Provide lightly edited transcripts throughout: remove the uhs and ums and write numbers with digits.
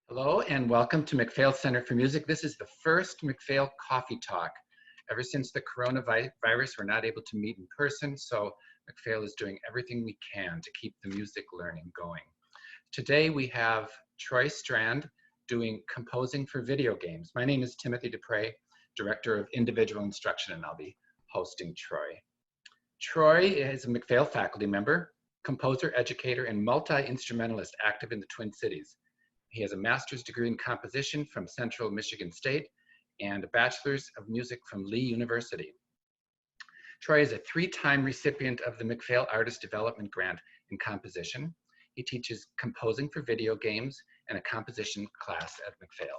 Hello and welcome to MacPhail Center for Music. This is the first MacPhail Coffee Talk. Ever since the coronavirus, we're not able to meet in person, so MacPhail is doing everything we can to keep the music learning going. Today we have Troy Strand doing composing for video games. My name is Timothy Dupre, Director of Individual Instruction, and I'll be hosting Troy. Troy is a MacPhail faculty member, composer, educator, and multi-instrumentalist active in the Twin Cities. He has a master's degree in composition from Central Michigan State and a bachelor's of music from Lee University. Troy is a three-time recipient of the MacPhail Artist Development Grant in composition. He teaches composing for video games and a composition class at MacPhail.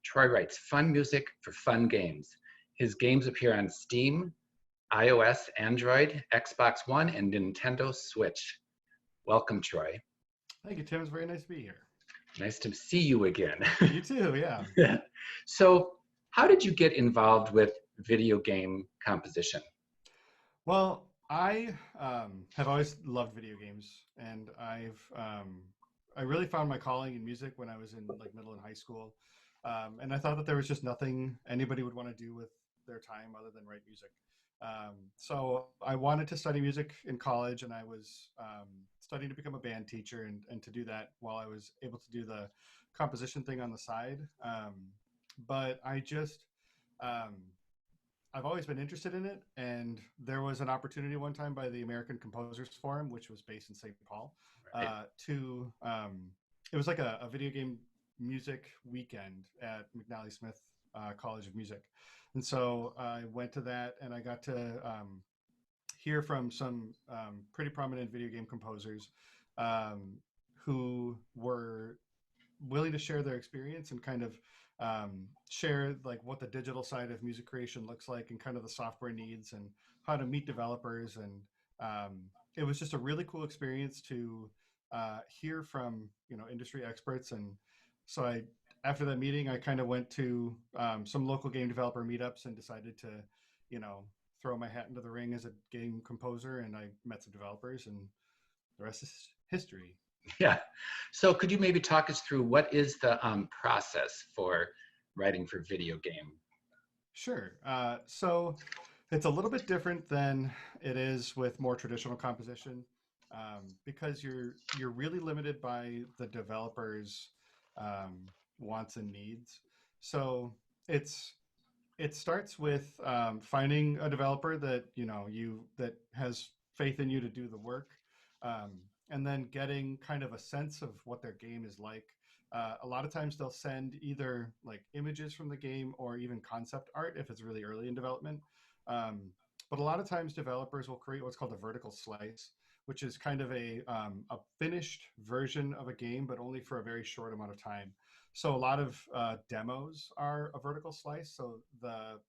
Troy writes fun music for fun games. His games appear on Steam, iOS, Android, Xbox One, and Nintendo Switch. Welcome, Troy. Thank you, Tim. It's very nice to be here. Nice to see you again. You too, yeah. So, how did you get involved with video game composition? Well, I have always loved video games, and I really found my calling in music when I was in like middle and high school, and I thought that there was just nothing anybody would want to do with their time other than write music. So I wanted to study music in college, and I was studying to become a band teacher and to do that while I was able to do the composition thing on the side. But I've always been interested in it, and there was an opportunity one time by the American Composers Forum, which was based in St. Paul, Right. it was like a video game music weekend at McNally Smith College of Music. And so I went to that, and I got to hear from some pretty prominent video game composers who were willing to share their experience and kind of share like what the digital side of music creation looks like and kind of the software needs and how to meet developers. And it was just a really cool experience to hear from industry experts. And so after that meeting, I kind of went to some local game developer meetups and decided to, throw my hat into the ring as a game composer. And I met some developers, and the rest is history. Yeah. So, could you maybe talk us through what is the process for writing for video game? Sure. So it's a little bit different than it is with more traditional composition, because you're really limited by the developer's wants and needs. So it starts with finding a developer that that has faith in you to do the work, and then getting kind of a sense of what their game is like. A lot of times they'll send either like images from the game or even concept art if it's really early in development. But a lot of times developers will create what's called a vertical slice, which is kind of a finished version of a game, but only for a very short amount of time. So a lot of demos are a vertical slice. So the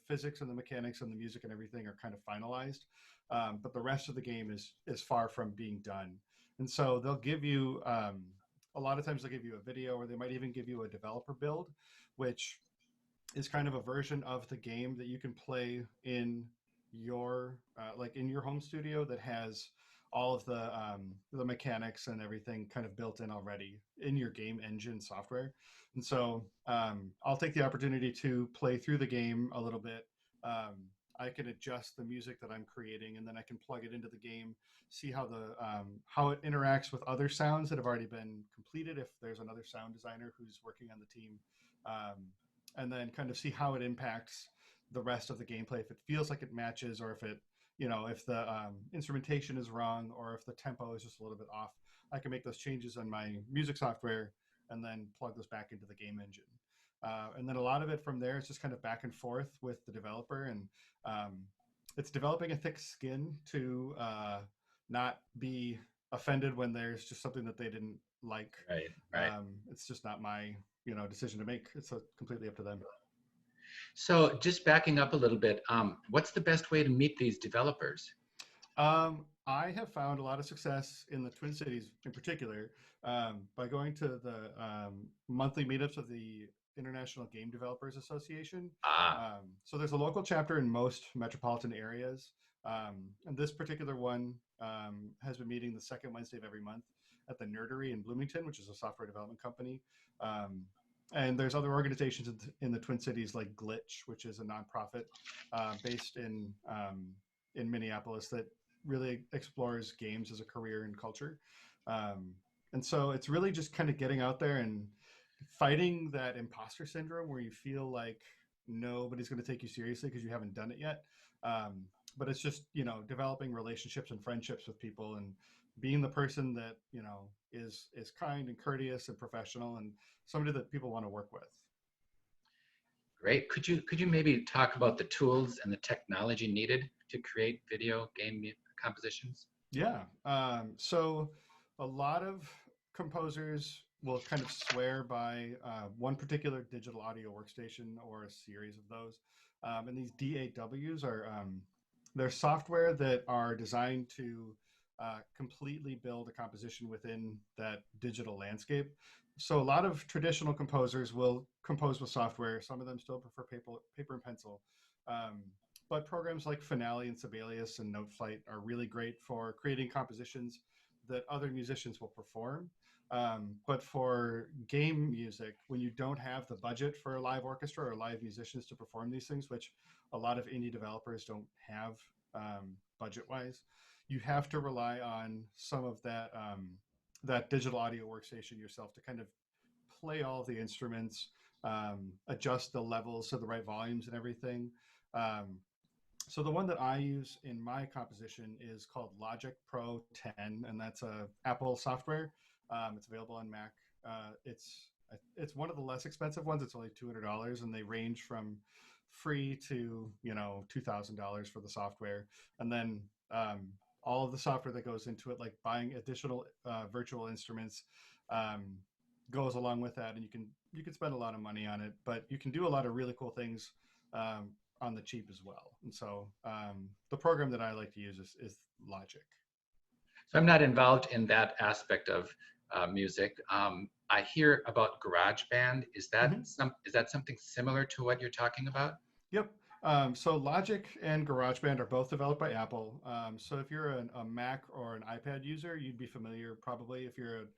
physics and the mechanics and the music and everything are kind of finalized, but the rest of the game is far from being done. And so they'll give you a lot of times they'll give you a video, or they might even give you a developer build, which is kind of a version of the game that you can play in your like in your home studio that has all of the mechanics and everything kind of built in already in your game engine software. And so I'll take the opportunity to play through the game a little bit. I can adjust the music that I'm creating, and then I can plug it into the game, see how it interacts with other sounds that have already been completed if there's another sound designer who's working on the team, and then kind of see how it impacts the rest of the gameplay, if it feels like it matches, or if it if the instrumentation is wrong, or if the tempo is just a little bit off. I can make those changes on my music software and then plug those back into the game engine. And then a lot of it from there is just kind of back and forth with the developer, and it's developing a thick skin to not be offended when there's just something that they didn't like. Right. It's just not my decision to make. It's completely up to them. So, just backing up a little bit, what's the best way to meet these developers? I have found a lot of success in the Twin Cities in particular by going to the monthly meetups of the International Game Developers Association. Ah, So there's a local chapter in most metropolitan areas. And this particular one has been meeting the second Wednesday of every month. at the Nerdery in Bloomington, which is a software development company. Um, and there's other organizations in the Twin Cities like Glitch, which is a nonprofit based in Minneapolis that really explores games as a career and culture. Um, and so it's really just kind of getting out there and fighting that imposter syndrome where you feel like nobody's going to take you seriously because you haven't done it yet. Um, but it's just, developing relationships and friendships with people and being the person that, is kind and courteous and professional and somebody that people want to work with. Great. Could you maybe talk about the tools and the technology needed to create video game compositions? Yeah. So a lot of composers will kind of swear by one particular digital audio workstation or a series of those. And these DAWs are they're software that are designed to completely build a composition within that digital landscape. So a lot of traditional composers will compose with software. Some of them still prefer paper and pencil. Um, but programs like Finale and Sibelius and Noteflight are really great for creating compositions that other musicians will perform. But for game music, when you don't have the budget for a live orchestra or live musicians to perform these things, which a lot of indie developers don't have budget-wise, you have to rely on some of that digital audio workstation yourself to kind of play all the instruments, adjust the levels to the right volumes and everything. Um, so the one that I use in my composition is called Logic Pro 10, and that's a Apple software. It's available on Mac. It's one of the less expensive ones. It's only $200, and they range from free to $2,000 for the software, and then all of the software that goes into it, like buying additional virtual instruments, um, goes along with that, and you can spend a lot of money on it, but you can do a lot of really cool things. On the cheap as well. And so the program that I like to use is Logic. So I'm not involved in that aspect of music. I hear about GarageBand. Mm-hmm. Is that something similar to what you're talking about? Yep. So Logic and GarageBand are both developed by Apple. So if you're a Mac or an iPad user, you'd be familiar probably if you're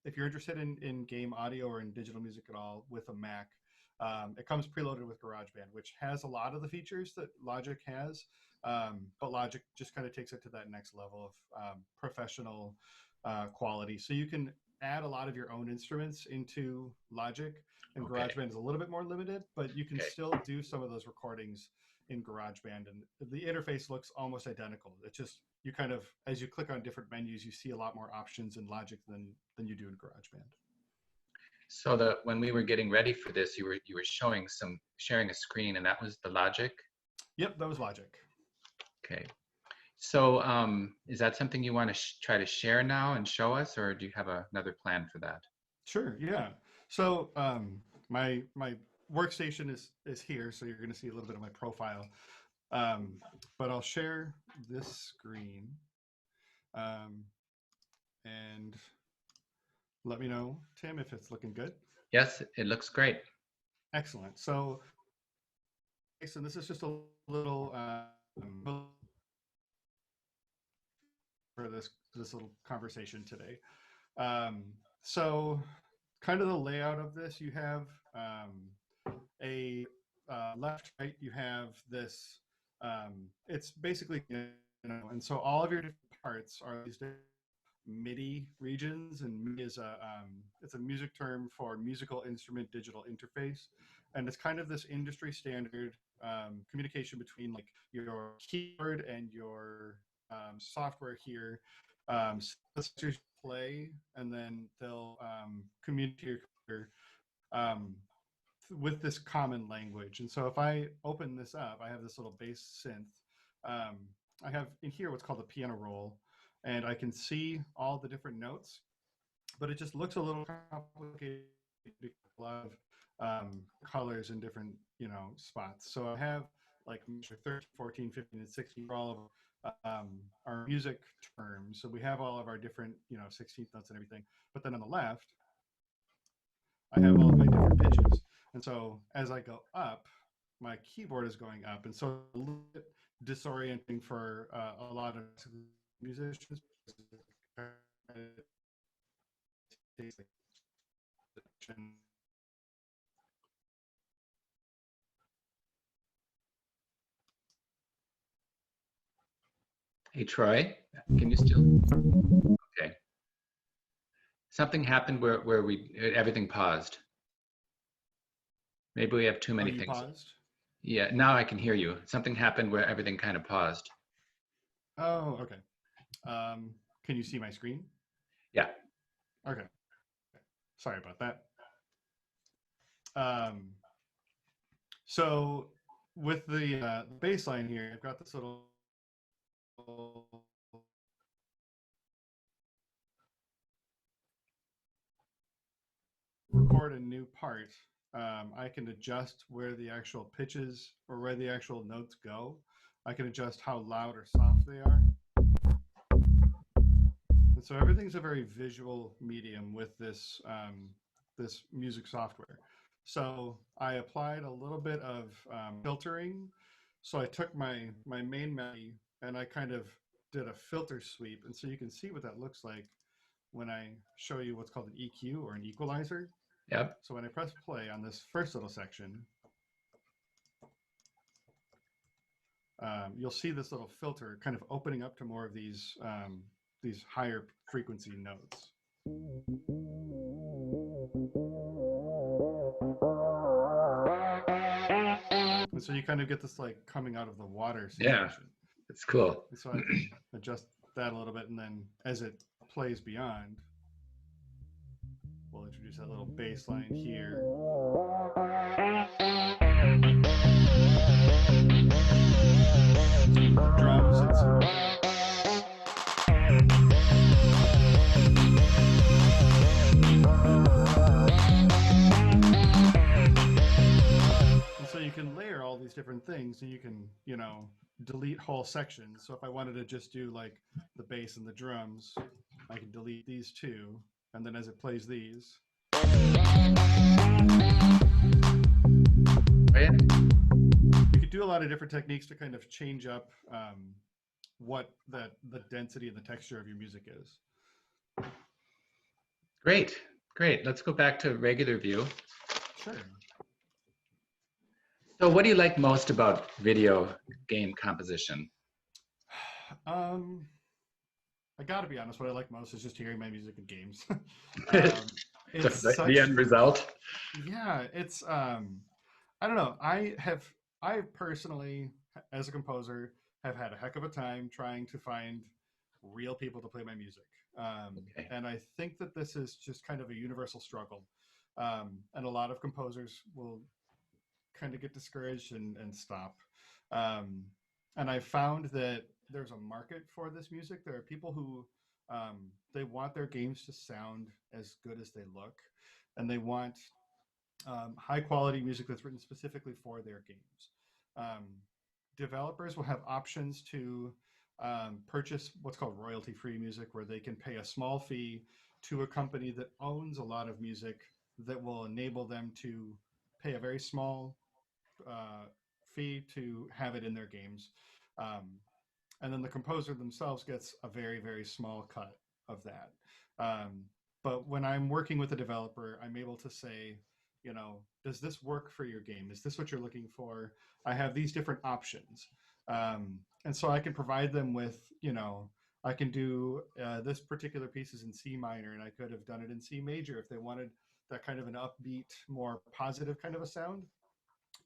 interested in game audio or in digital music at all with a Mac. It comes preloaded with GarageBand, which has a lot of the features that Logic has, but Logic just kind of takes it to that next level of professional quality. So you can add a lot of your own instruments into Logic, and Okay. GarageBand is a little bit more limited, but you can Okay. still do some of those recordings in GarageBand, and the interface looks almost identical. It's just you kind of, as you click on different menus, you see a lot more options in Logic than you do in GarageBand. So when we were getting ready for this, you were sharing a screen, and that was the Logic. Yep, that was Logic. Okay. So is that something you want to try to share now and show us, or do you have another plan for that? Sure, yeah. So my workstation is here, so you're going to see a little bit of my profile. Um, but I'll share this screen, um, and let me know, Tim, if it's looking good. Yes, it looks great. Excellent. So this is just a little for this little conversation today. Um, so kind of the layout of this, you have a left, right, you have this, it's basically, and so all of your different parts are these MIDI regions, and MIDI is it's a music term for musical instrument digital interface, and it's kind of this industry standard communication between like your keyboard and your software here. So play, and then they'll communicate to your computer with this common language. And so if I open this up, I have this little bass synth. I have in here what's called a piano roll, and I can see all the different notes, but it just looks a little complicated because a lot of colors in different, spots. So I have like 13, 14, 15, and 16 for all of our music terms. So we have all of our different, 16th notes and everything. But then on the left, I have all of my different pitches. And so as I go up, my keyboard is going up. And so a little bit disorienting for a lot of musicians. Hey, Troy, can you still? Okay. Something happened where everything paused. Maybe we have too Oh, many you things. paused? Yeah, now I can hear you. Something happened where everything kind of paused. Oh, okay. Can you see my screen? Yeah. Okay. Sorry about that. Um, so with the baseline here, I've got this little record a new part. I can adjust where the actual pitches or where the actual notes go. I can adjust how loud or soft they are. And so everything's a very visual medium with this music software. So I applied a little bit of filtering. So I took my main melody and I kind of did a filter sweep. And so you can see what that looks like when I show you what's called an EQ or an equalizer. Yep. So when I press play on this first little section, you'll see this little filter kind of opening up to more of these higher frequency notes. And so you kind of get this like coming out of the water Yeah, situation. it's cool. And so I can adjust that a little bit. And then as it plays beyond, we'll introduce that little bass line here. The drums, and so you can layer all these different things and you can, delete whole sections. So if I wanted to just do like the bass and the drums, I can delete these two. And then as it plays these, you could do a lot of different techniques to kind of change up what the density and the texture of your music is. Great, great. Let's go back to regular view. Sure. So what do you like most about video game composition? I gotta be honest, what I like most is just hearing my music in games. It's The such, end result? yeah, it's I don't know. I personally, as a composer, have had a heck of a time trying to find real people to play my music. Okay. And I think that this is just kind of a universal struggle. And a lot of composers will kind of get discouraged and stop. Um, and I found that there's a market for this music. There are people who they want their games to sound as good as they look, and they want high quality music that's written specifically for their games. Um, Developers will have options to purchase what's called royalty free music, where they can pay a small fee to a company that owns a lot of music that will enable them to pay a very small uh, fee to have it in their games. Um, and then the composer themselves gets a very, very small cut of that. Um, but when I'm working with a developer, I'm able to say, does this work for your game? Is this what you're looking for? I have these different options. And so I can provide them with, I can do this particular piece is in C minor, and I could have done it in C major if they wanted that kind of an upbeat, more positive kind of a sound.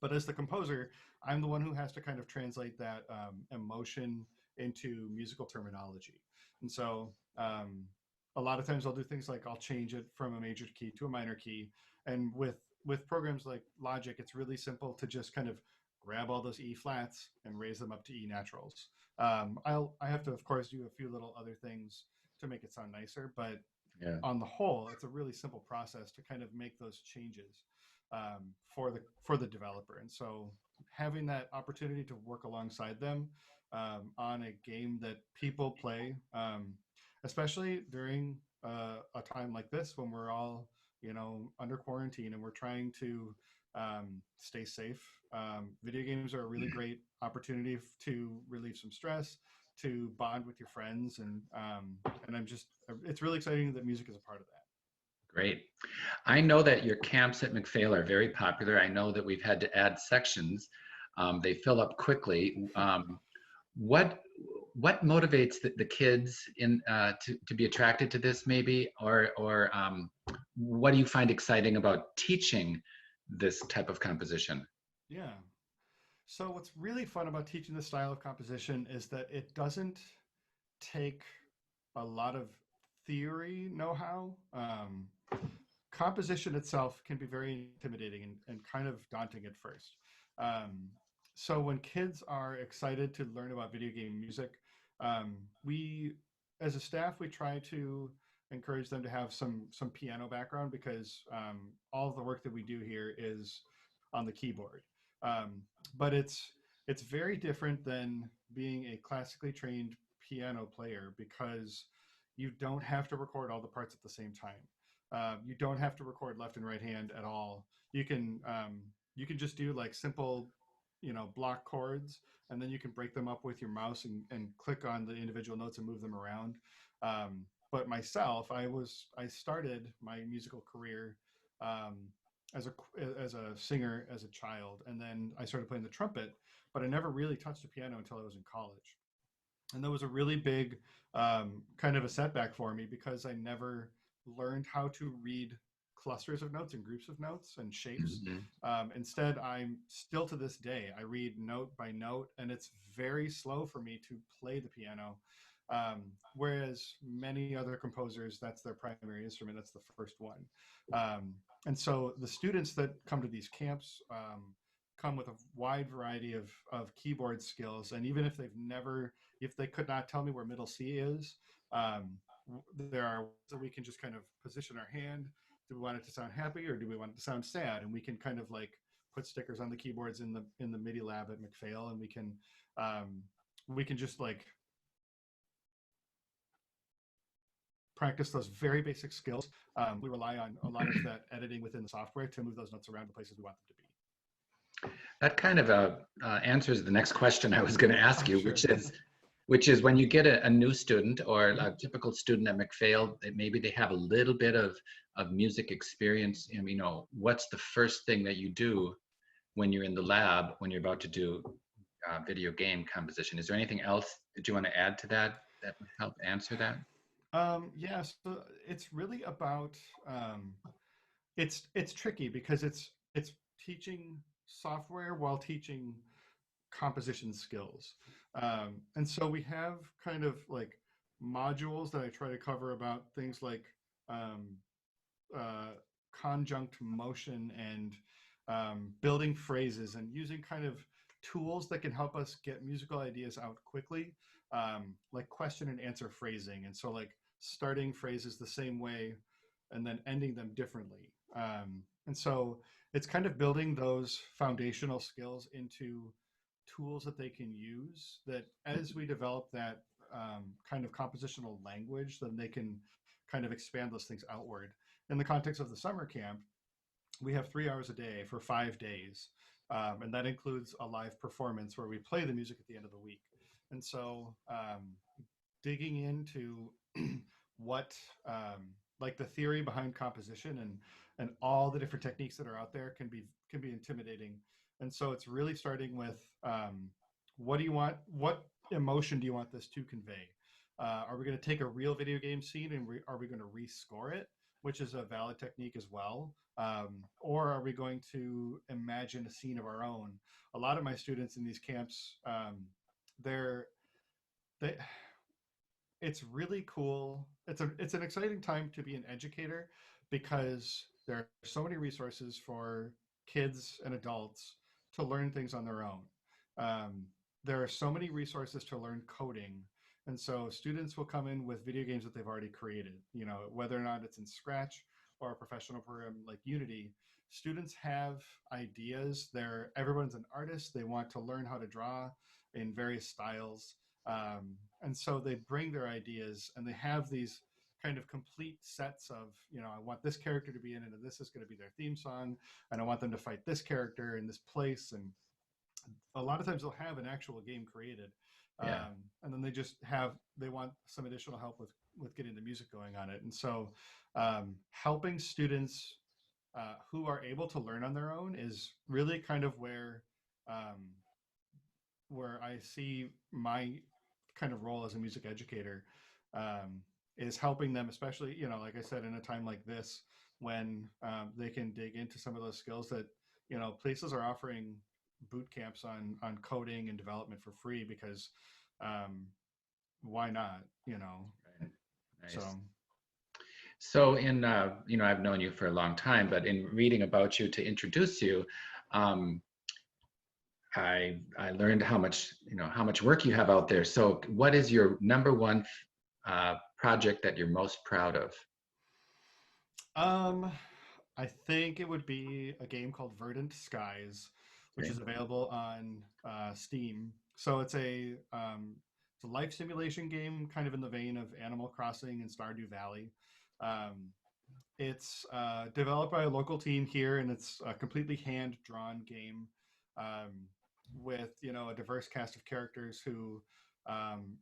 But as the composer, I'm the one who has to kind of translate that emotion into musical terminology. And so a lot of times I'll do things like I'll change it from a major key to a minor key. And with programs like Logic, it's really simple to just kind of grab all those E flats and raise them up to E naturals. I have to, of course, do a few little other things to make it sound nicer, but Yeah. on the whole, it's a really simple process to kind of make those changes for the developer. And so having that opportunity to work alongside them on a game that people play, especially during a time like this when we're all under quarantine and we're trying to stay safe. Video games are a really great opportunity to relieve some stress, to bond with your friends, and I'm just it's really exciting that music is a part of that. Great. I know that your camps at MacPhail are very popular. I know that we've had to add sections. They fill up quickly. What what motivates the kids to be attracted to this maybe, or what do you find exciting about teaching this type of composition? Yeah. So what's really fun about teaching this style of composition is that it doesn't take a lot of theory know-how. Composition itself can be very intimidating and kind of daunting at first. Um, so when kids are excited to learn about video game music, we, as a staff, we try to encourage them to have some piano background because all of the work that we do here is on the keyboard. Um, but it's very different than being a classically trained piano player because you don't have to record all the parts at the same time. You don't have to record left and right hand at all. You can just do like simple, block chords, and then you can break them up with your mouse and click on the individual notes and move them around. But myself, I started my musical career um, as a singer as a child, and then I started playing the trumpet, but I never really touched the piano until I was in college. And that was a really big kind of a setback for me because I never learned how to read clusters of notes and groups of notes and shapes. Mhm. Instead, I'm still to this day, I read note by note, and it's very slow for me to play the piano. Whereas many other composers, that's their primary instrument, that's the first one. Um, and so the students that come to these camps come with a wide variety of keyboard skills. And even if if they could not tell me where middle C is, um, there are ways that we can just kind of position our hand. Do we want it to sound happy or do we want it to sound sad? And we can kind of like put stickers on the keyboards in the MIDI lab at MacPhail, and um, we can just like practice those very basic skills. We rely on a lot of that editing within the software to move those notes around the places we want them to be. That kind of answers the next question I was going to ask Oh, you, sure. which is when you get a new student or a typical student at MacPhail, maybe they have a little bit of music experience. What's the first thing that you do when you're in the lab, when you're about to do video game composition? Is there anything else that you want to add to that that would help answer that? Yeah, so it's really about it's tricky because it's teaching software while teaching composition skills. And so we have kind of like modules that I try to cover about things like um, uh, conjunct motion and building phrases and using kind of tools that can help us get musical ideas out quickly, like question and answer phrasing. And so, like, starting phrases the same way and then ending them differently. And so, it's kind of building those foundational skills into tools that they can use that as we develop that kind of compositional language, then they can kind of expand those things outward. In the context of the summer camp, we have 3 hours a day for 5 days. And that includes a live performance where we play the music at the end of the week. And so digging into what, like the theory behind composition and all the different techniques that are out there can be intimidating. And so it's really starting with what do you want? What emotion do you want this to convey? Are we going to take a real video game scene and are we going to rescore it, which is a valid technique as well? Or are we going to imagine a scene of our own? A lot of my students in these camps, they're they it's really cool. It's an exciting time to be an educator because there are so many resources for kids and adults to learn things on their own. Um, there are so many resources to learn coding, and so students will come in with video games that they've already created. Whether or not it's in Scratch or a professional program like Unity. Students have ideas. Everyone's an artist. They want to learn how to draw in various styles, and so they bring their ideas and they have these kind of complete sets of, I want this character to be in it and this is going to be their theme song, and I want them to fight this character in this place. And a lot of times they'll have an actual game created. Yeah. And then they want some additional help with getting the music going on it. And so helping students who are able to learn on their own is really kind of um, where I see my kind of role as a music educator, um, is helping them, especially, like I said, in a time like this, when they can dig into some of those skills that, places are offering boot camps on coding and development for free because um, why not, Right. so. Nice. So I've known you for a long time, but in reading about you to introduce you, um, I learned how much work you have out there. So what is your number one project that you're most proud of? Um, I think it would be a game called Verdant Skies, which Okay. is available on Steam. So it's a life simulation game, kind of in the vein of Animal Crossing and Stardew Valley. Um, it's developed by a local team here, and it's a completely hand drawn game um, with a diverse cast of characters who um,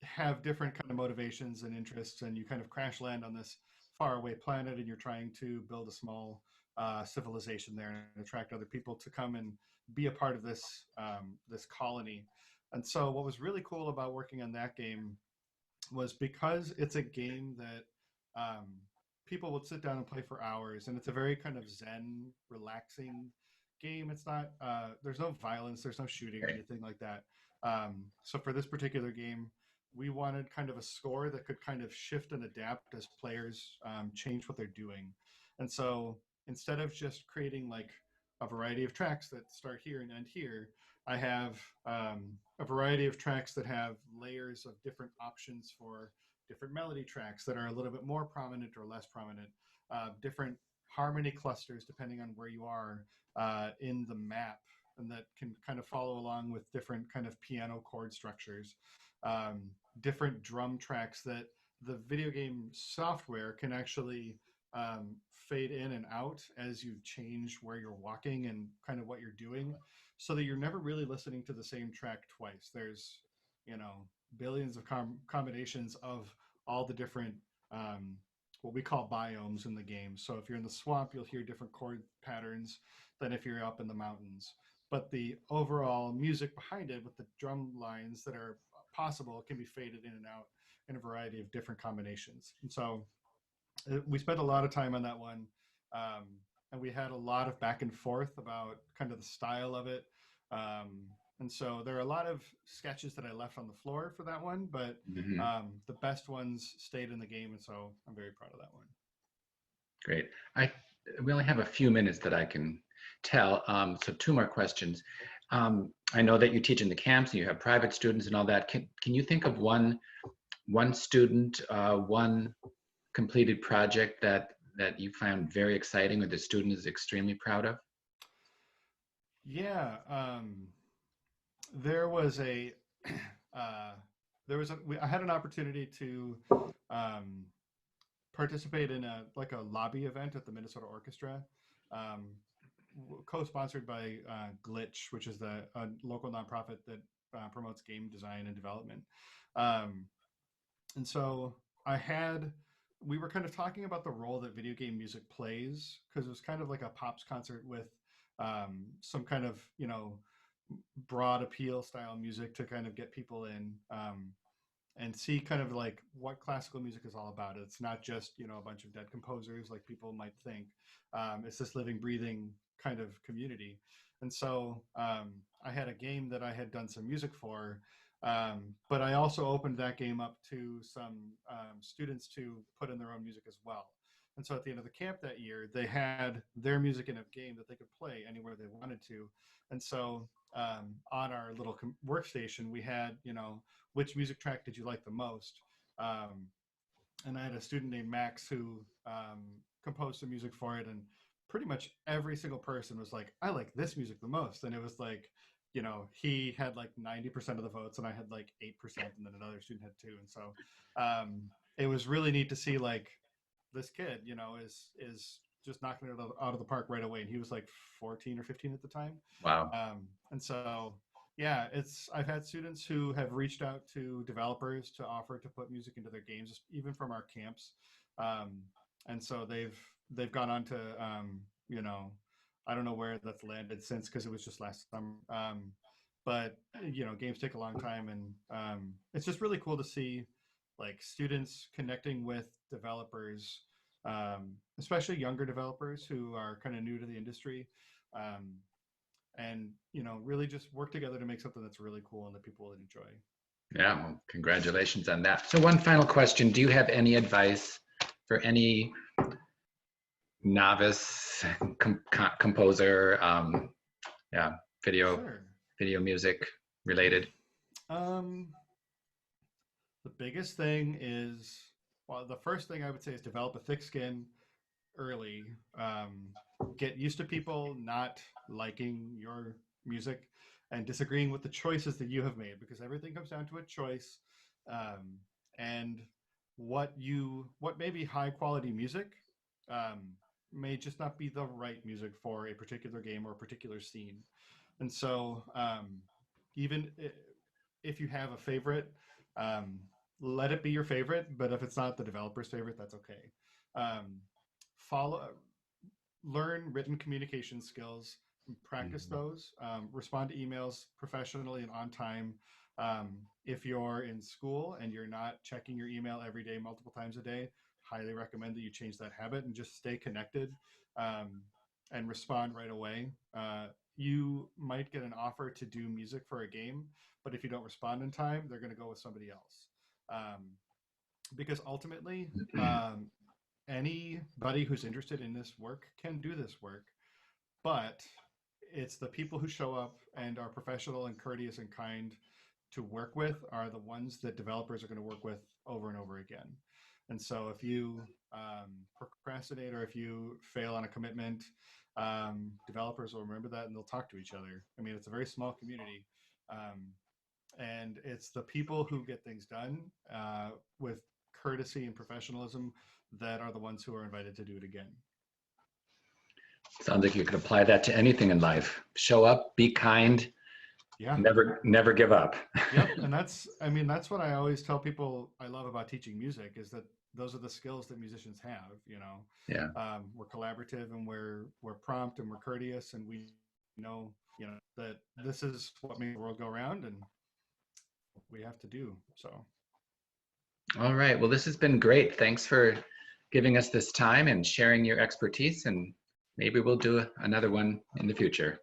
have different kind of motivations and interests, and you kind of crash land on this faraway planet, and you're trying to build a small civilization there and attract other people to come and be a part of this colony. And so, what was really cool about working on that game was because it's a game that um, people would sit down and play for hours, and it's a very kind of zen, relaxing game. It's not there's no violence, there's no shooting or Okay. anything like that. So for this particular game, we wanted kind of a score that could kind of shift and adapt as players change what they're doing. And so instead of just creating like a variety of tracks that start here and end here, I have a variety of tracks that have layers of different options for different melody tracks that are a little bit more prominent or less prominent, different harmony clusters depending on where you are in the map, and that can kind of follow along with different kind of piano chord structures, um, different drum tracks that the video game software can actually fade in and out as you change where you're walking and kind of what you're doing, so that you're never really listening to the same track twice. There's, you know, billions of combinations of all the different what we call biomes in the game. So if you're in the swamp, you'll hear different chord patterns than if you're up in the mountains. But the overall music behind it, with the drum lines that are possible, can be faded in and out in a variety of different combinations. And so we spent a lot of time on that one, um, and we had a lot of back and forth about kind of the style of it. And so there are a lot of sketches that I left on the floor for that one, but Hmm. the best ones stayed in the game, and so I'm very proud of that one. Great. I We only have a few minutes that I can tell. So two more questions. I know that you teach in the camps and you have private students and all that. Can you think of one student, one completed project that you found very exciting or the student is extremely proud of? Yeah, there was a uh, I had an opportunity to um, participate in a like a lobby event at the Minnesota Orchestra, um, co-sponsored by Glitch, which is the a local nonprofit that promotes game design and development. Um, and so I had we were kind of talking about the role that video game music plays, because it was kind of like a pops concert with some kind of broad appeal style music to kind of get people in. And see kind of like what classical music is all about. It's not just a bunch of dead composers like people might think. It's this living, breathing kind of community. And so I had a game that I had done some music for, but I also opened that game up to some students to put in their own music as well. And so at the end of the camp that year, they had their music in a game that they could play anywhere they wanted to. And so on our little workstation, we had, which music track did you like the most? Um, and I had a student named Max who composed some music for it, and pretty much every single person was like, "I like this music the most," and it was like, he had like 90% of the votes, and I had like 8%, and then another student had two, and so it was really neat to see like this kid, is just knocking it out of the park right away, and he was like 14 or 15 at the time, Wow. and so Yeah, I've had students who have reached out to developers to offer to put music into their games, even from our camps. Um, and so they've gone on to you know, I don't know where that's landed since because it was just last summer. But you know, games take a long time, and it's just really cool to see like students connecting with developers, especially younger developers who are kind of new to the industry. Um, and you know, really just work together to make something that's really cool and that people will enjoy. Yeah, well, congratulations on that. So one final question. Do you have any advice for any novice composer, yeah, video, Sure. video music related? um the biggest thing is, well, the first thing I would say is develop a thick skin early. Get used to people not liking your music and disagreeing with the choices that you have made, because everything comes down to a choice. um, and what may be high quality music um, may just not be the right music for a particular game or a particular scene. And so even if you have a favorite, um, let it be your favorite. But if it's not the developer's favorite, that's okay. um, Follow Learn written communication skills, practice Mhm. those, respond to emails professionally and on time. If you're in school and you're not checking your email every day, multiple times a day, highly recommend that you change that habit and just stay connected, um, and respond right away. You might get an offer to do music for a game, but if you don't respond in time, they're going to go with somebody else. Because ultimately, anybody who's interested in this work can do this work, but it's the people who show up and are professional and courteous and kind to work with are the ones that developers are going to work with over and over again. And so if you procrastinate or if you fail on a commitment, developers will remember that and they'll talk to each other. I mean, it's a very small community. Um, and it's the people who get things done with courtesy and professionalism that are the ones who are invited to do it again. Sounds like you could apply that to anything in life. Show up, be kind, Yeah. never give up. Yep. And I mean, that's what I always tell people I love about teaching music is that those are the skills that musicians have. You know, Yeah. we're collaborative and we're prompt and we're courteous, and we know, you know, that this is what makes the world go around, and we have to do so. All right. Well, this has been great. Thanks for giving us this time and sharing your expertise, and maybe we'll do another one in the future.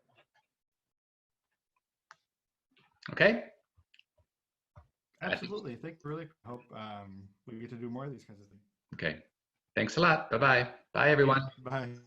Okay? I think, Absolutely. I think really hope we get to do more of these kinds of things. okay. Thanks a lot. Bye-bye. Bye, Thank you. everyone. Bye.